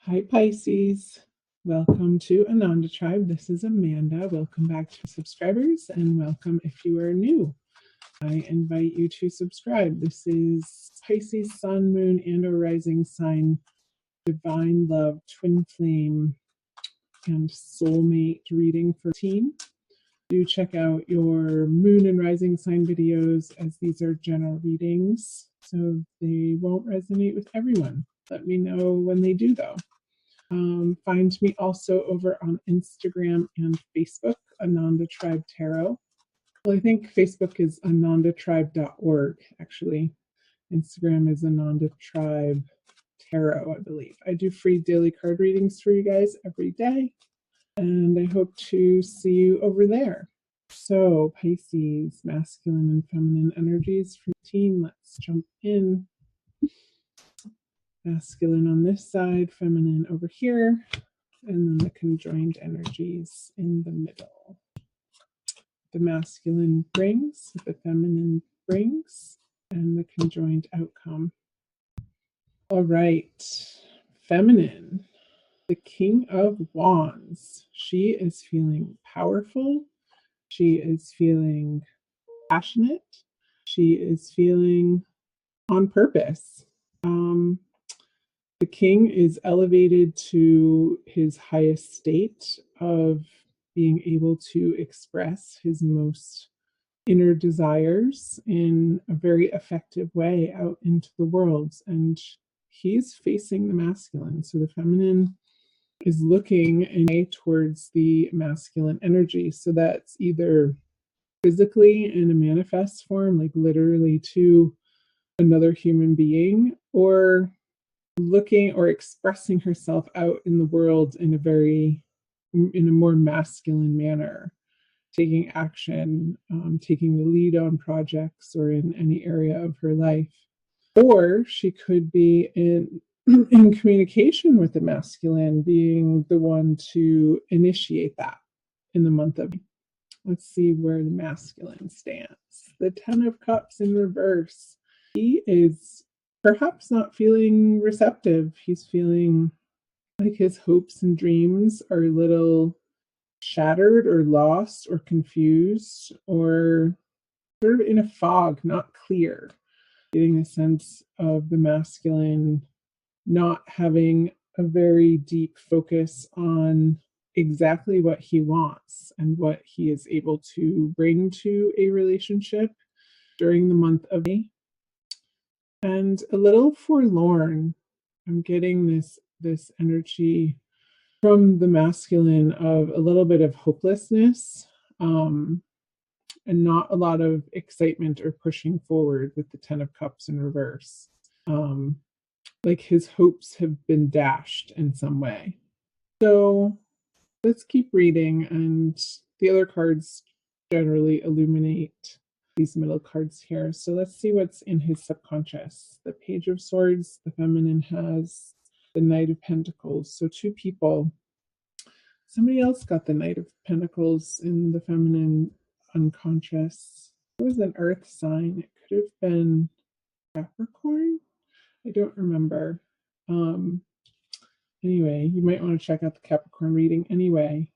Hi Pisces, welcome to Ananda Tribe. This is Amanda. Welcome back to subscribers and welcome if you are new. I invite you to subscribe. This is Pisces Sun, Moon, and or Rising Sign, Divine Love, Twin Flame, and Soulmate reading for teen. Do check out your Moon and Rising Sign videos, as these are general readings, so they won't resonate with everyone. Let me know when they do though. Find me also over on Instagram and Facebook, Ananda Tribe Tarot. Well, I think Facebook is anandatribe.org, actually. Instagram is Ananda Tribe Tarot, I believe. I do free daily card readings for you guys every day, and I hope to see you over there. So, Pisces, masculine and feminine energies for teen. Let's jump in. Masculine on this side, feminine over here, and then the conjoined energies in the middle. The masculine brings, the feminine brings, and the conjoined outcome. All right, feminine, the King of Wands. She is feeling powerful. She is feeling passionate. She is feeling on purpose. The king is elevated to his highest state of being able to express his most inner desires in a very effective way out into the world. And he's facing the masculine. So the feminine is looking towards the masculine energy. So that's either physically in a manifest form, like literally to another human being, or looking or expressing herself out in the world in a more masculine manner, taking action, taking the lead on projects or in any area of her life. Or she could be in communication with the masculine, being the one to initiate that in the month of May. Let's see where the masculine stands. The 10 of Cups in reverse. He is perhaps not feeling receptive. He's feeling like his hopes and dreams are a little shattered or lost or confused or sort of in a fog, not clear. Getting a sense of the masculine not having a very deep focus on exactly what he wants and what he is able to bring to a relationship during the month of May. And a little forlorn. I'm getting this energy from the masculine of a little bit of hopelessness, and not a lot of excitement or pushing forward with the 10 of Cups in reverse. Like his hopes have been dashed in some way. So let's keep reading, and the other cards generally illuminate these middle cards here. So let's see what's in his subconscious. The Page of Swords, the feminine has the Knight of Pentacles. So two people. Somebody else got the Knight of Pentacles in the feminine unconscious. It was an earth sign. It could have been Capricorn. I don't remember. Anyway, you might want to check out the Capricorn reading anyway.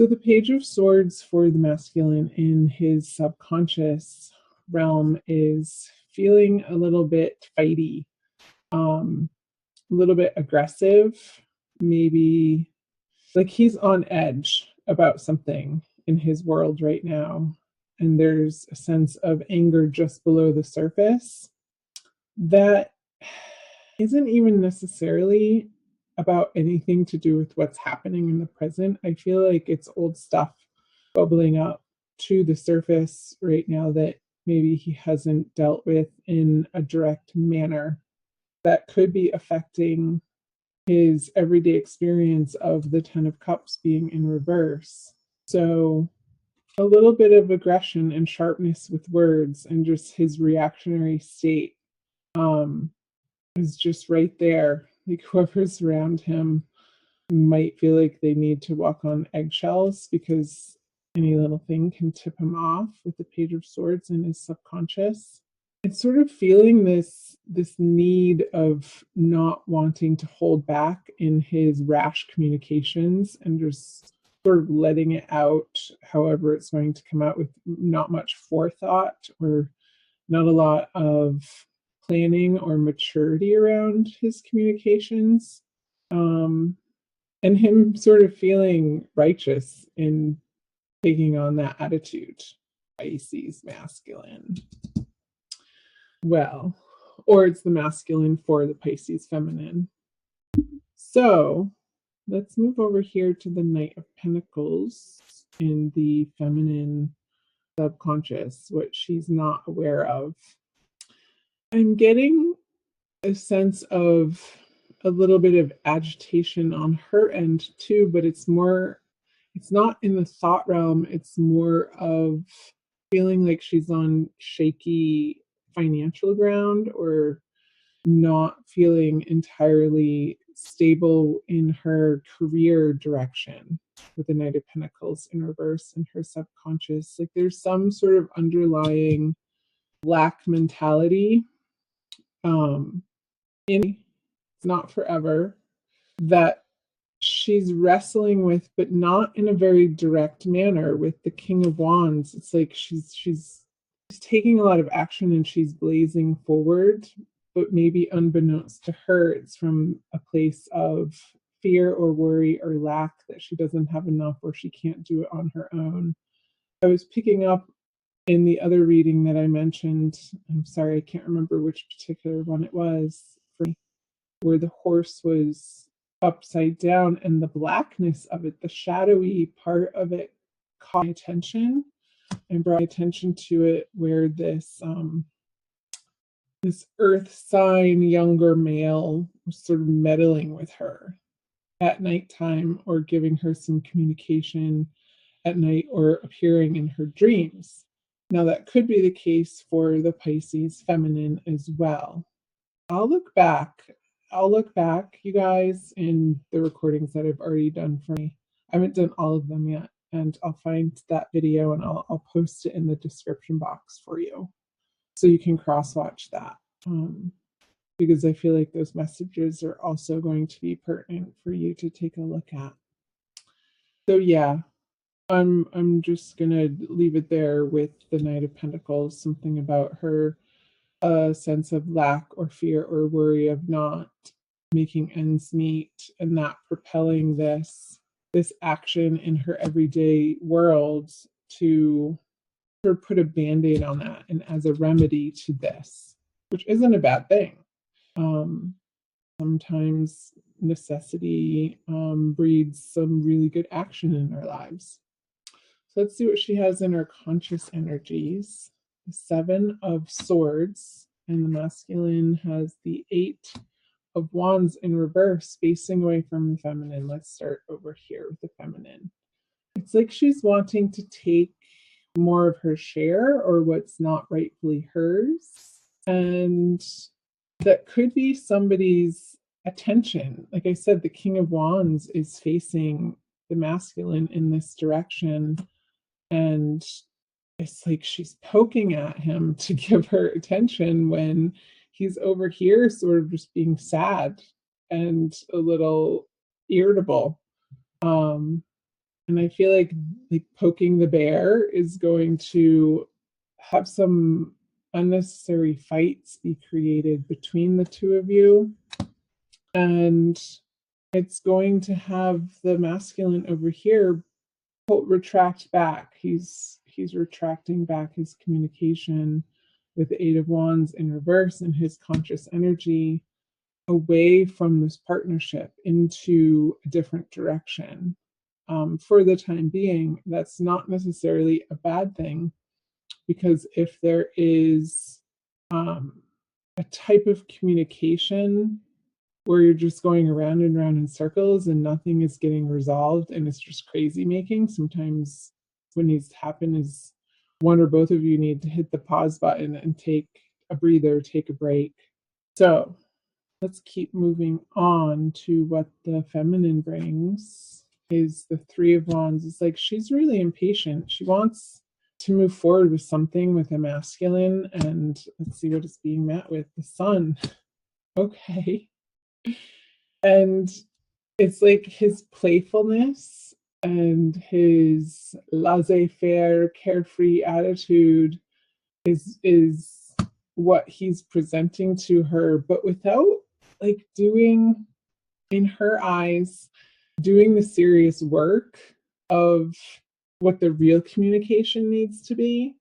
So the Page of Swords for the masculine in his subconscious realm is feeling a little bit fighty, a little bit aggressive, maybe like he's on edge about something in his world right now. And there's a sense of anger just below the surface that isn't even necessarily about anything to do with what's happening in the present. I feel like it's old stuff bubbling up to the surface right now that maybe he hasn't dealt with in a direct manner that could be affecting his everyday experience of the 10 of Cups being in reverse. So a little bit of aggression and sharpness with words and just his reactionary state is just right there. Like whoever's around him might feel like they need to walk on eggshells because any little thing can tip him off with the Page of Swords in his subconscious. it's sort of feeling this need of not wanting to hold back in his rash communications and just sort of letting it out however it's going to come out, with not much forethought or not a lot of planning or maturity around his communications. And him sort of feeling righteous in taking on that attitude. Pisces masculine. Well, or it's the masculine for the Pisces feminine. So let's move over here to the Knight of Pentacles in the feminine subconscious, what she's not aware of. I'm getting a sense of a little bit of agitation on her end too, but it's not in the thought realm. It's more of feeling like she's on shaky financial ground, or not feeling entirely stable in her career direction, with the Knight of Pentacles in reverse in her subconscious. Like there's some sort of underlying lack mentality. It's not forever, that she's wrestling with, but not in a very direct manner. With the King of Wands, it's like she's taking a lot of action and she's blazing forward, but maybe unbeknownst to her, it's from a place of fear or worry or lack, that she doesn't have enough or she can't do it on her own. I was picking up in the other reading that I mentioned, I'm sorry, I can't remember which particular one it was, where the horse was upside down and the blackness of it, the shadowy part of it, caught my attention and brought attention to it, where this earth sign younger male was sort of meddling with her at nighttime, or giving her some communication at night, or appearing in her dreams. Now that could be the case for the Pisces feminine as well. I'll look back, you guys, in the recordings that I've already done for me. I haven't done all of them yet, and I'll find that video and I'll post it in the description box for you, so you can cross-watch that, because I feel like those messages are also going to be pertinent for you to take a look at. So yeah, I'm just gonna leave it there with the Knight of Pentacles, something about her, a sense of lack or fear or worry of not making ends meet, and that propelling this action in her everyday world to sort of put a band-aid on that, and as a remedy to this, which isn't a bad thing. Sometimes necessity breeds some really good action in our lives. So let's see what she has in her conscious energies. The Seven of Swords, and the masculine has the Eight of Wands in reverse, facing away from the feminine. Let's start over here with the feminine. It's like she's wanting to take more of her share, or what's not rightfully hers, and that could be somebody's attention. Like I said, the King of Wands is facing the masculine in this direction, and it's like she's poking at him to give her attention when he's over here sort of just being sad and a little irritable. And I feel like poking the bear is going to have some unnecessary fights be created between the two of you, and it's going to have the masculine over here retract back. He's retracting back his communication with the Eight of Wands in reverse and his conscious energy away from this partnership into a different direction. For the time being, that's not necessarily a bad thing, because if there is a type of communication where you're just going around and around in circles and nothing is getting resolved and it's just crazy making, sometimes what needs to happen is one or both of you need to hit the pause button and take a breather, take a break. So let's keep moving on to what the feminine brings. Is the Three of Wands. It's like she's really impatient. She wants to move forward with something with a masculine, and let's see what it's being met with. The sun. Okay. And it's like his playfulness and his laissez-faire, carefree attitude is what he's presenting to her, but without like doing, in her eyes, doing the serious work of what the real communication needs to be.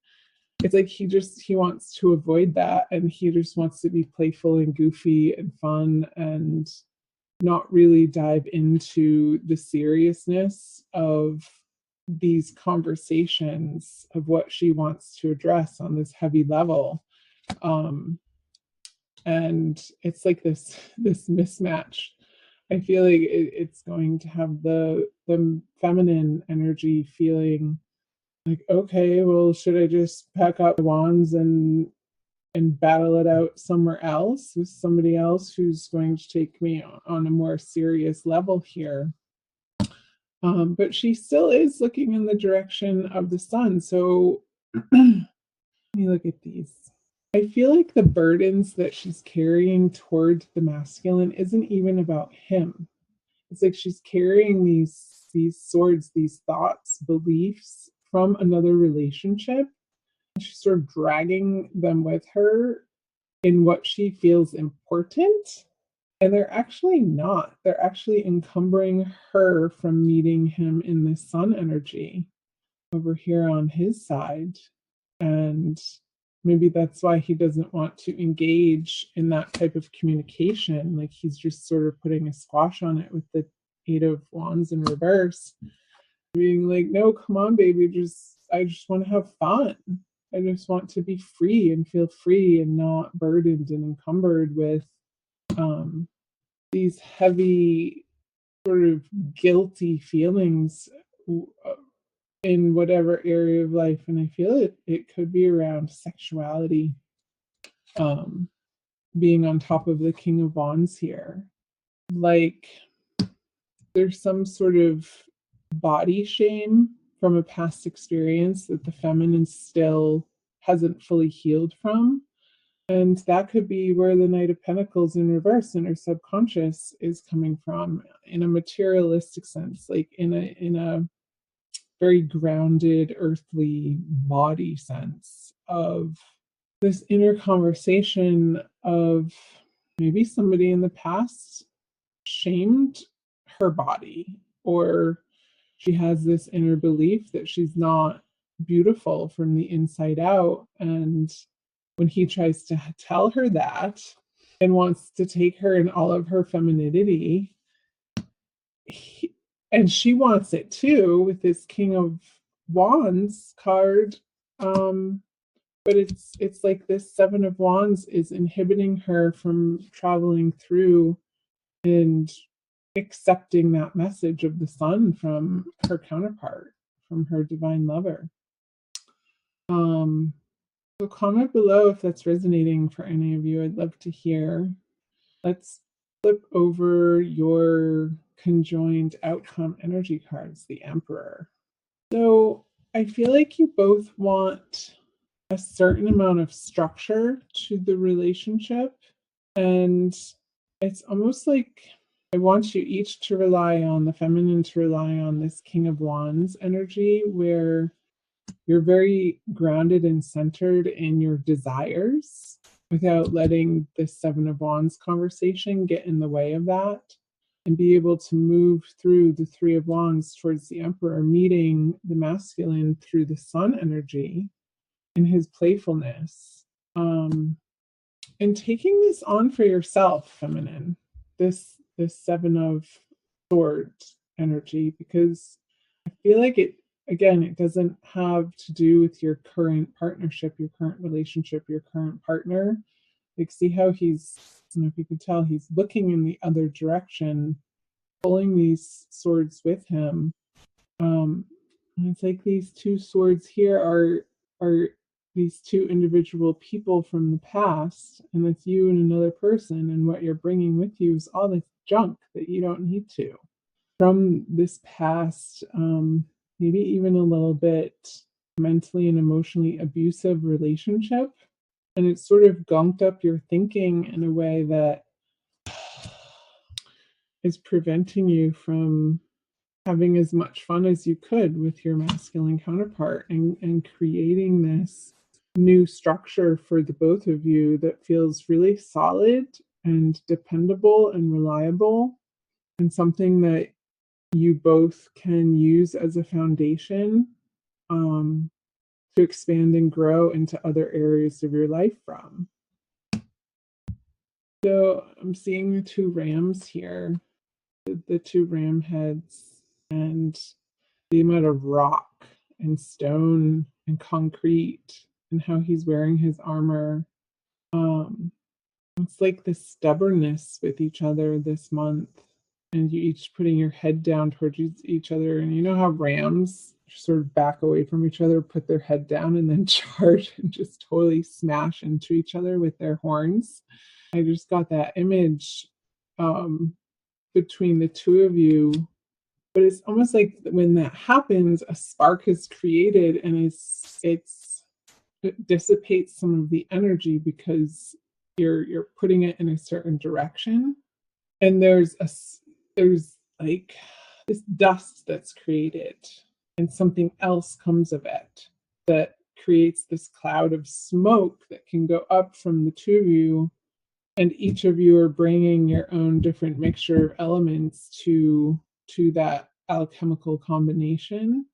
It's like he wants to avoid that, and he just wants to be playful and goofy and fun and not really dive into the seriousness of these conversations of what she wants to address on this heavy level. um and it's like this mismatch. I feel like it's going to have the feminine energy feeling like, okay, well, should I just pack up the wands and battle it out somewhere else with somebody else who's going to take me on a more serious level here? But she still is looking in the direction of the sun. So let me look at these. I feel like the burdens that she's carrying toward the masculine isn't even about him. It's like she's carrying these swords, these thoughts, beliefs from another relationship. She's sort of dragging them with her in what she feels important. And they're actually not. They're actually encumbering her from meeting him in the sun energy over here on his side. And maybe that's why he doesn't want to engage in that type of communication. Like he's just sort of putting a squash on it with the Eight of Wands in reverse, being like, no, come on, baby, I just want to have fun. I just want to be free and feel free and not burdened and encumbered with these heavy sort of guilty feelings in whatever area of life. And I feel it could be around sexuality, being on top of the King of Wands here. Like there's some sort of body shame from a past experience that the feminine still hasn't fully healed from. And that could be where the Knight of Pentacles in reverse in her subconscious is coming from, in a materialistic sense, like in a very grounded, earthly body sense of this inner conversation of maybe somebody in the past shamed her body, or she has this inner belief that she's not beautiful from the inside out. And when he tries to tell her that and wants to take her in all of her femininity, and she wants it too with this King of Wands card. But it's like this Seven of Wands is inhibiting her from traveling through and accepting that message of the sun from her counterpart, from her divine lover. So comment below if that's resonating for any of you. I'd love to hear. Let's flip over your conjoined outcome energy cards, the Emperor. So I feel like you both want a certain amount of structure to the relationship. And it's almost like I want you each to rely on the feminine, to rely on this King of Wands energy, where you're very grounded and centered in your desires without letting the Seven of Wands conversation get in the way of that, and be able to move through the Three of Wands towards the Emperor, meeting the masculine through the sun energy and his playfulness. And taking this on for yourself, feminine, this Seven of Swords energy, because I feel like it, again, it doesn't have to do with your current partnership, your current relationship, your current partner. Like, see how he's, I don't know if you can tell, he's looking in the other direction, pulling these swords with him. And it's like these two swords here are these two individual people from the past, and it's you and another person, and what you're bringing with you is all this junk that you don't need to from this past, maybe even a little bit mentally and emotionally abusive relationship, and it sort of gunked up your thinking in a way that is preventing you from having as much fun as you could with your masculine counterpart, and creating this new structure for the both of you that feels really solid and dependable and reliable, and something that you both can use as a foundation to expand and grow into other areas of your life from. So I'm seeing the two rams here, the two ram heads, and the amount of rock and stone and concrete, and how he's wearing his armor. It's like this stubbornness with each other this month, and you each putting your head down towards each other. And you know how rams sort of back away from each other, put their head down, and then charge and just totally smash into each other with their horns. I just got that image between the two of you. But it's almost like when that happens, a spark is created, and it dissipates some of the energy because you're putting it in a certain direction, and there's like this dust that's created, and something else comes of it that creates this cloud of smoke that can go up from the two of you, and each of you are bringing your own different mixture of elements to that alchemical combination,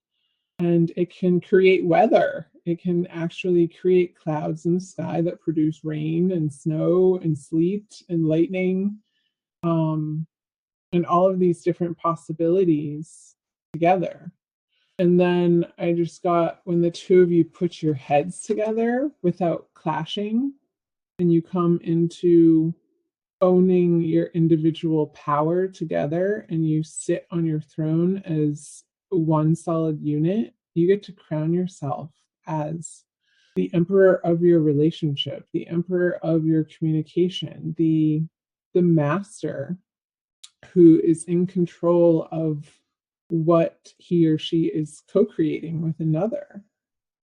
and it can create weather. It can actually create clouds in the sky that produce rain and snow and sleet and lightning, and all of these different possibilities together. And then I just got, when the two of you put your heads together without clashing, and you come into owning your individual power together, and you sit on your throne as one solid unit, you get to crown yourself as the emperor of your relationship, the emperor of your communication, the master who is in control of what he or she is co-creating with another,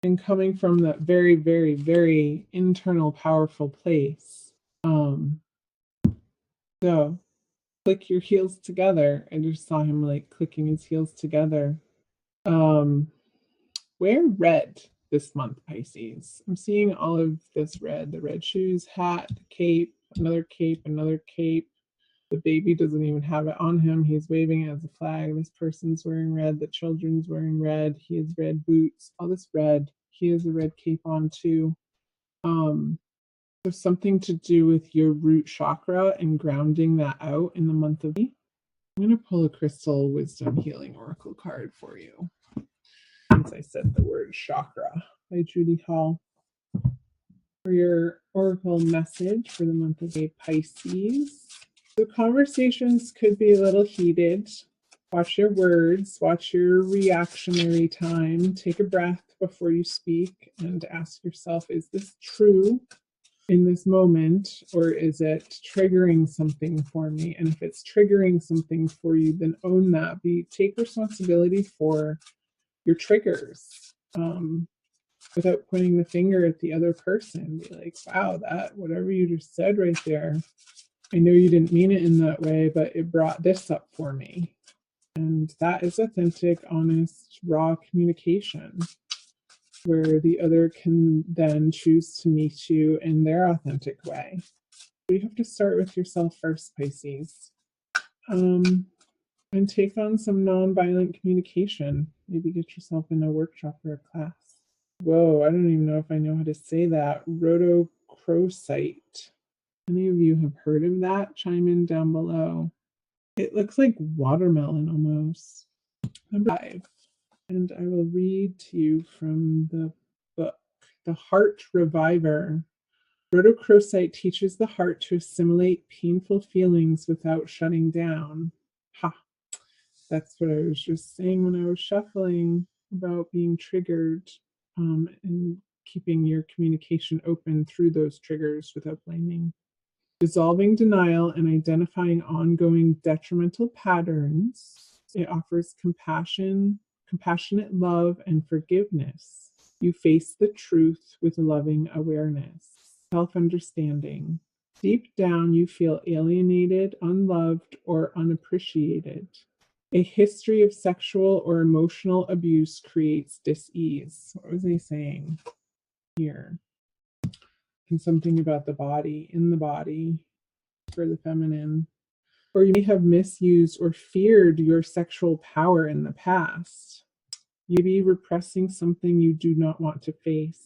and coming from that very, very, very internal, powerful place. So click your heels together. I just saw him like clicking his heels together. Wear red this month, Pisces. I'm seeing all of this red, the red shoes, hat, cape, another cape, another cape. The baby doesn't even have it on him. He's waving it as a flag. This person's wearing red. The children's wearing red. He has red boots. All this red. He has a red cape on too. There's something to do with your root chakra and grounding that out in the month of May. I'm going to pull a Crystal Wisdom Healing Oracle card for you, since I said the word chakra, by Judy Hall. For your oracle message for the month of May, Pisces. So conversations could be a little heated. Watch your words, watch your reactionary time. Take a breath before you speak and ask yourself, is this true in this moment, or is it triggering something for me? And if it's triggering something for you, then own that. Take responsibility for your triggers, without pointing the finger at the other person. Be like, wow, that whatever you just said right there, I know you didn't mean it in that way, but it brought this up for me. And that is authentic, honest, raw communication, where the other can then choose to meet you in their authentic way. But you have to start with yourself first, Pisces. And take on some non-violent communication. Maybe get yourself in a workshop or a class. Whoa, I don't even know if I know how to say that. Rhodochrosite. Any of you have heard of that? Chime in down below. It looks like watermelon almost. Number 5. And I will read to you from the book, The Heart Reviver. Rhodochrosite teaches the heart to assimilate painful feelings without shutting down. Ha! That's what I was just saying when I was shuffling about being triggered, and keeping your communication open through those triggers without blaming. Dissolving denial and identifying ongoing detrimental patterns. It offers compassion, compassionate love, and forgiveness. You face the truth with loving awareness, self-understanding. Deep down, you feel alienated, unloved, or unappreciated. A history of sexual or emotional abuse creates dis-ease. What was I saying here? And something about the body, in the body, for the feminine. Or you may have misused or feared your sexual power in the past. You may be repressing something you do not want to face.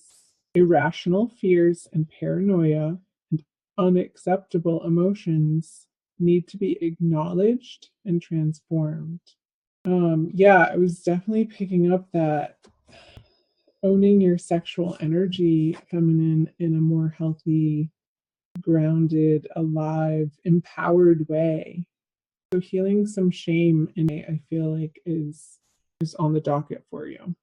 Irrational fears and paranoia and unacceptable emotions need to be acknowledged and transformed. Yeah, I was definitely picking up that owning your sexual energy, feminine, in a more healthy, grounded, alive, empowered way. So healing some shame in it, I feel like is on the docket for you.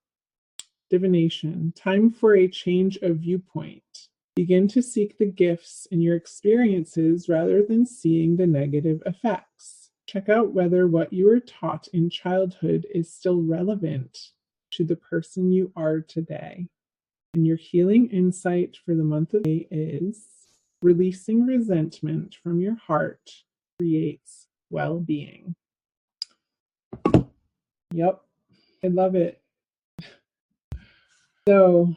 Divination, time for a change of viewpoint. Begin to seek the gifts in your experiences rather than seeing the negative effects. Check out whether what you were taught in childhood is still relevant to the person you are today. And your healing insight for the month of May is releasing resentment from your heart creates well-being. Yep, I love it. So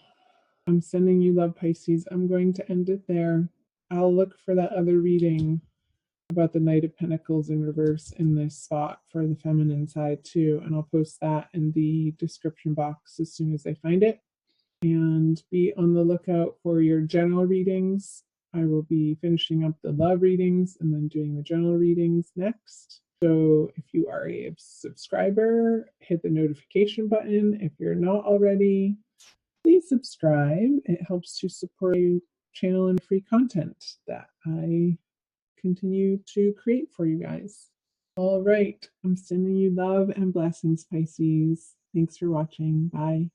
I'm sending you love, Pisces. I'm going to end it there. I'll look for that other reading about the Knight of Pentacles in reverse in this spot for the feminine side too, and I'll post that in the description box as soon as I find it. And be on the lookout for your general readings. I will be finishing up the love readings and then doing the general readings next. So if you are a subscriber, hit the notification button. If you're not already, please subscribe. It helps to support my channel and free content that I continue to create for you guys. All right, I'm sending you love and blessings, Pisces. Thanks for watching. Bye.